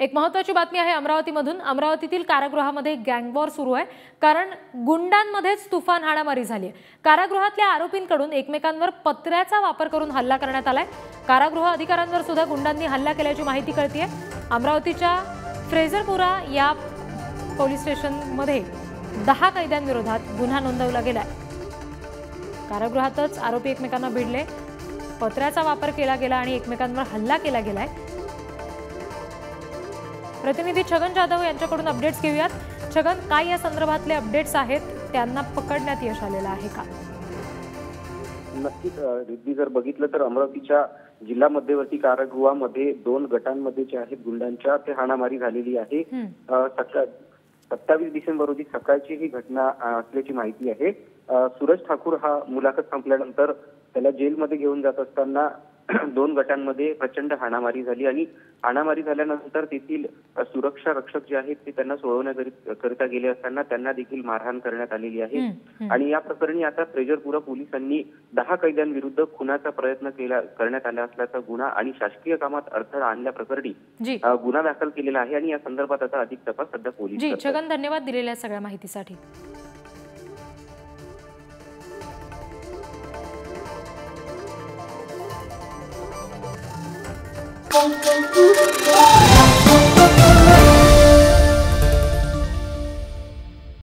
एक महत्त्वाची बातमी आहे अमरावतीमधून। अमरावतीतील कारागृहामध्ये गँगवॉर सुरू आहे, कारण गुंडांमध्येच तुफान हाणामारी झाली आहे। कारागृहातल्या आरोपींकडून एकमेकांवर पत्र्याचा वापर करून हल्ला करण्यात आलाय। कारागृह अधिकाऱ्यांवर सुद्धा गुंडांनी हल्ला केल्याची माहिती कळतेय। अमरावतीच्या फ्रेझरपुरा या पोलीस स्टेशनमध्ये 10 कैद्यांविरोधात गुन्हा नोंदवला गेलाय। कारागृहातच आरोपी एकमेकांना भिडले, पत्र्याचा वापर केला गेला आणि एकमेकांवर हल्ला केला गेलाय। प्रतिनिधी छगन जाधव यांच्याकडून अपडेट्स घेऊयात। छगन, काय या संदर्भातले अपडेट्स आहेत? त्यांना पकडण्यात यश आलेलं आहे का? नक्कीच रिद्धी, जर बघितलं तर अमरावतीच्या जिल्हा मध्यवर्ती कारागृहामध्ये 2 गटांमध्ये जे आहेत गुंडांच्या ते हाणामारी झालेली आहे। 27 डिसेंबर रोजी सकाळची ही घटना असल्याची माहिती आहे। सूरज ठाकूर हा मुलाखत संपल्यानंतर त्याला जेलमध्ये घेऊन जात असताना 2 गटांमध्ये प्रचंड हाणामारी झाली आणि हाणामारी झाल्यानंतर तेथील सुरक्षा रक्षक जे आहेत ते त्यांना सोडवण्याकरिता गेले असताना त्यांना देखील मारहाण करण्यात आलेली आहे। आणि या प्रकरणी आता फ्रेझरपुरा पोलिसांनी 10 कैद्यांविरुद्ध खुनाचा प्रयत्न करण्यात आला असल्याचा गुन्हा आणि शासकीय कामात अडथळा आणल्याप्रकरणी गुन्हा दाखल केलेला आहे आणि या संदर्भात आता अधिक तपास सध्या पोलीस छगन, धन्यवाद दिलेल्या सगळ्या माहितीसाठी। Thank you.